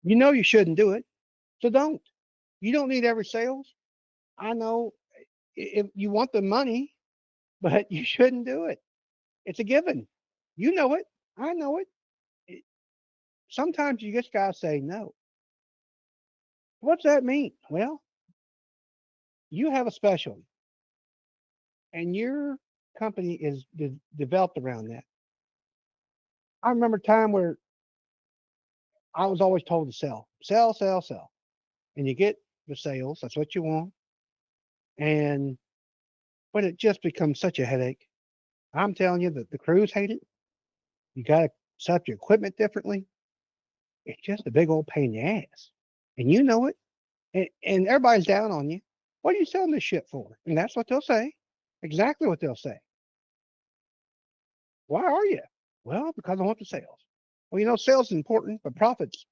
You know you shouldn't do it, so don't. You don't need every sales. I know if you want the money, but you shouldn't do it. It's a given. You know it. I know it. It- Sometimes you just gotta say no. What's that mean? Well, you have a specialty, and your company is developed around that. I remember a time where I was always told to sell, sell, sell, sell, and you get the sales. That's what you want, and but it just becomes such a headache. I'm telling you that the crews hate it. You got to set up your equipment differently. It's just a big old pain in the ass, and you know it. And everybody's down on you. What are you selling this shit for? And that's what they'll say. Exactly what they'll say. Why are you? Well, because I want the sales. Well, sales is important, but profits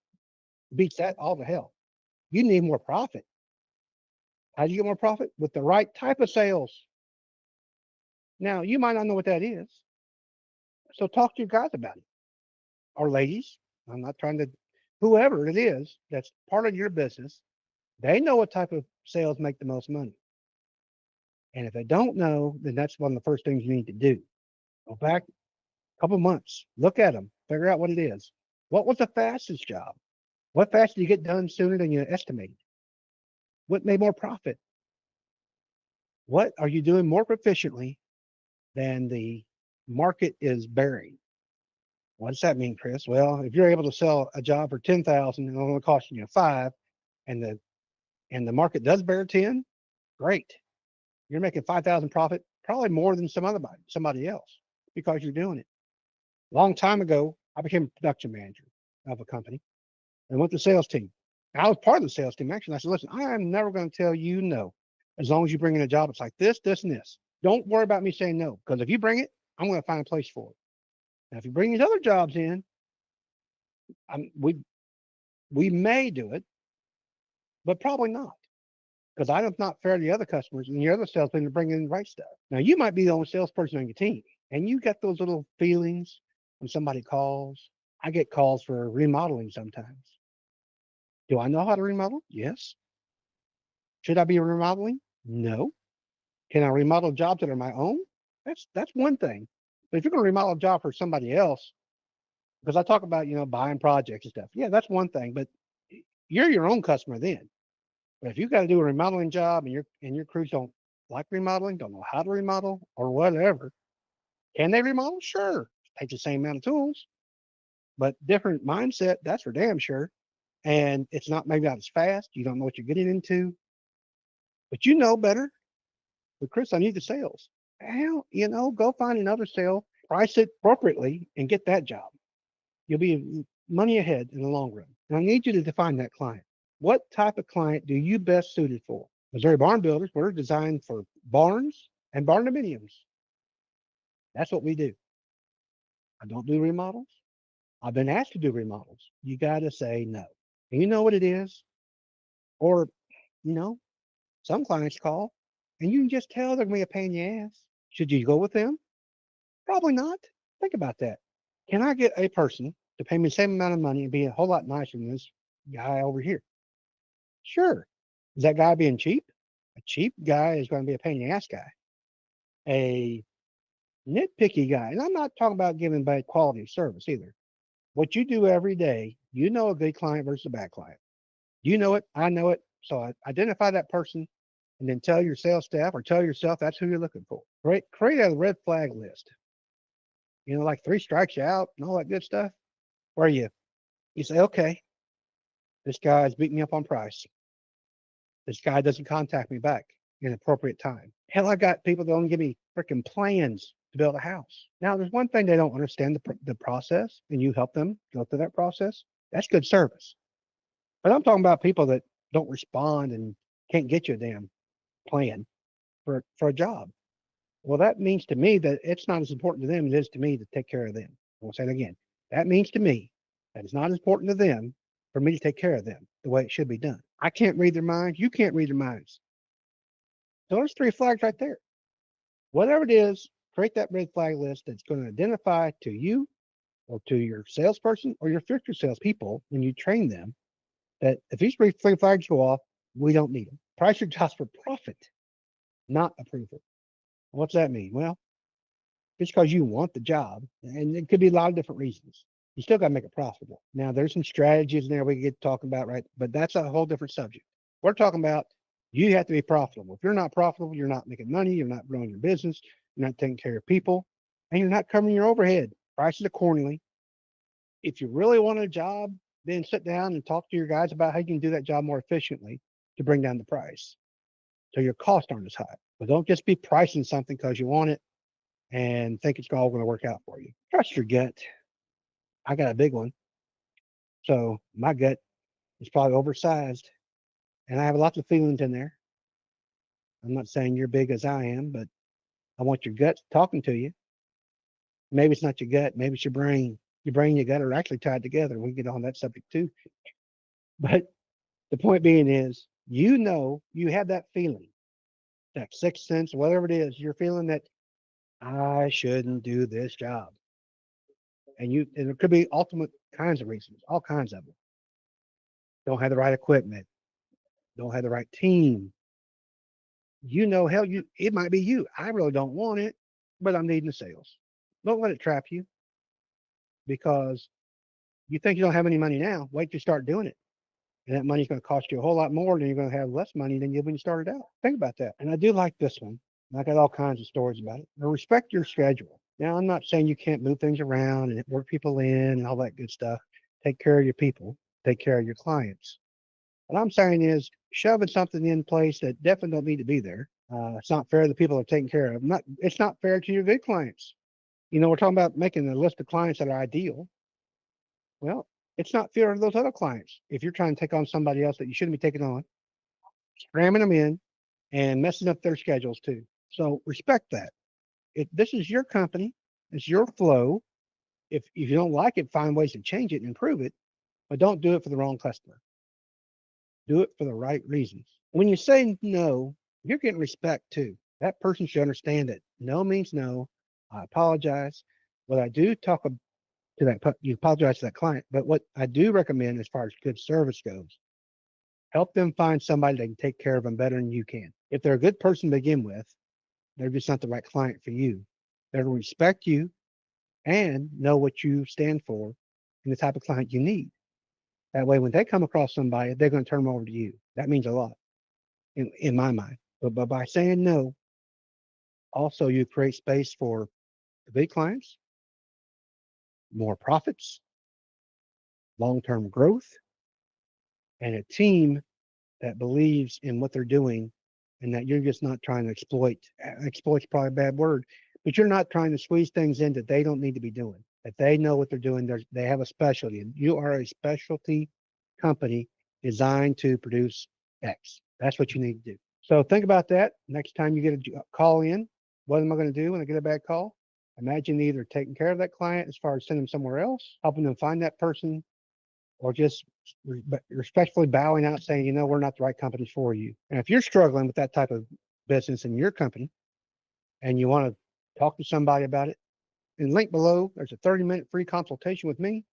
beats that all to hell. You need more profit. How do you get more profit? With the right type of sales. Now, you might not know what that is, so talk to your guys about it, or ladies. I'm not trying to, whoever it is that's part of your business, they know what type of sales make the most money. And if they don't know, then that's one of the first things you need to do. Go back a couple months, look at them, figure out what it is. What was the fastest job? What fast did you get done sooner than you estimated? What made more profit? What are you doing more proficiently than the market is bearing? What does that mean, Chris? Well, if you're able to sell a job for 10,000 and only costing you five, and the market does bear 10, great. You're making 5,000 profit, probably more than somebody else because you're doing it. A long time ago, I became a production manager of a company and went to the sales team. I was part of the sales team actually. I said, listen, I am never going to tell you no as long as you bring in a job. It's like this, this, and this. Don't worry about me saying no because if you bring it, I'm going to find a place for it. Now, if you bring these other jobs in, I'm, we may do it, but probably not because I'm not fair to the other customers and your other salesmen to bring in the right stuff. Now, you might be the only salesperson on your team and you get those little feelings when somebody calls. I get calls for remodeling sometimes. Do I know how to remodel? Yes. Should I be remodeling? No. Can I remodel jobs that are my own? That's one thing. But if you're going to remodel a job for somebody else, because I talk about buying projects and stuff, yeah, that's one thing. But you're your own customer then. But if you got to do a remodeling job and your crews don't like remodeling, don't know how to remodel or whatever, can they remodel? Sure, take the same amount of tools, but different mindset. That's for damn sure. And it's not maybe not as fast. You don't know what you're getting into, but you know better. But Chris, I need the sales. Hell, go find another sale, price it appropriately, and get that job. You'll be money ahead in the long run. And I need you to define that client. What type of client do you best suited for? Missouri Barn Builders, we're designed for barns and barn dominiums. That's what we do. I don't do remodels. I've been asked to do remodels. You got to say no. And you know what it is? Or, you know, some clients call and you can just tell they're going to be a pain in the ass. Should you go with them? Probably not. Think about that. Can I get a person to pay me the same amount of money and be a whole lot nicer than this guy over here? Sure. Is that guy being cheap? A cheap guy is going to be a pain in the ass guy. A nitpicky guy, and I'm not talking about giving bad quality of service either. What you do every day, you know a good client versus a bad client. You know it, I know it. So identify that person and then tell your sales staff or tell yourself that's who you're looking for. Create a red flag list. Like three strikes you out and all that good stuff. Where you say, okay, this guy's beating me up on price. This guy doesn't contact me back in appropriate time. Hell, I got people that don't give me freaking plans to build a house. Now, there's one thing they don't understand the process, and you help them go through that process. That's good service. But I'm talking about people that don't respond and can't get you a damn plan for a job. Well, that means to me that it's not as important to them as it is to me to take care of them. I'll say it again. That means to me that it's not as important to them for me to take care of them the way it should be done. I can't read their minds. You can't read their minds. So there's three flags right there. Whatever it is, create that red flag list that's going to identify to you or to your salesperson or your future salespeople when you train them that if these three flags go off, we don't need them. Price your jobs for profit, not approval. What's that mean? Well, just because you want the job, and it could be a lot of different reasons, you still got to make it profitable. Now, there's some strategies in there we get talking about, right? But that's a whole different subject. We're talking about you have to be profitable. If you're not profitable, you're not making money, you're not growing your business, you're not taking care of people, and you're not covering your overhead. Price it accordingly. If you really want a job, then sit down and talk to your guys about how you can do that job more efficiently to bring down the price so your costs aren't as high. But don't just be pricing something because you want it and think it's all going to work out for you. Trust your gut. I got a big one. So my gut is probably oversized and I have lots of feelings in there. I'm not saying you're big as I am, but I want your gut talking to you. Maybe it's not your gut. Maybe it's your brain. Your brain and your gut are actually tied together. We can get on that subject too. But the point being is, you have that feeling, that sixth sense, whatever it is, you're feeling that I shouldn't do this job. And it could be ultimate kinds of reasons, all kinds of them. Don't have the right equipment, don't have the right team. Hell, it might be you. I really don't want it, but I'm needing the sales. Don't let it trap you because you think you don't have any money now. Wait till you start doing it. And that money's going to cost you a whole lot more than you're going to have less money than you when you started out. Think about that. And I do like this one. I got all kinds of stories about it. Now, respect your schedule. Now, I'm not saying you can't move things around and work people in and all that good stuff. Take care of your people. Take care of your clients. What I'm saying is shoving something in place that definitely don't need to be there. It's not fair to the people that are taken care of. It's not fair to your good clients. We're talking about making a list of clients that are ideal. Well, it's not fair to those other clients. If you're trying to take on somebody else that you shouldn't be taking on, cramming them in and messing up their schedules too. So respect that. This is your company, it's your flow. If you don't like it, find ways to change it and improve it, but don't do it for the wrong customer. Do it for the right reasons. When you say no, you're getting respect too. That person should understand that no means no. I apologize. What I do talk to you apologize to that client, but what I do recommend as far as good service goes, help them find somebody that can take care of them better than you can. If they're a good person to begin with, they're just not the right client for you. They'll respect you and know what you stand for and the type of client you need. That way, when they come across somebody, they're going to turn them over to you. That means a lot in my mind. But by saying no, also you create space for the big clients, more profits, long-term growth, and a team that believes in what they're doing and that you're just not trying to exploit. Exploit's probably a bad word, but you're not trying to squeeze things in that they don't need to be doing, that they know what they're doing. They have a specialty. You are a specialty company designed to produce X. That's what you need to do. So think about that. Next time you get a call in, what am I going to do when I get a bad call? Imagine either taking care of that client as far as sending them somewhere else, helping them find that person, or just respectfully bowing out saying, we're not the right company for you. And if you're struggling with that type of business in your company and you want to talk to somebody about it, in link below, there's a 30-minute free consultation with me.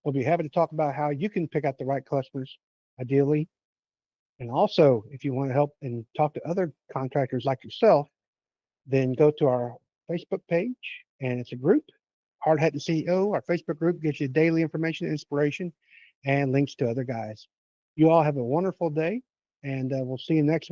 We'll be happy to talk about how you can pick out the right customers, ideally. And also, if you want to help and talk to other contractors like yourself, then go to our Facebook page, and it's a group, Hard Hat and CEO. Our Facebook group gives you daily information, inspiration, and links to other guys. You all have a wonderful day, and we'll see you next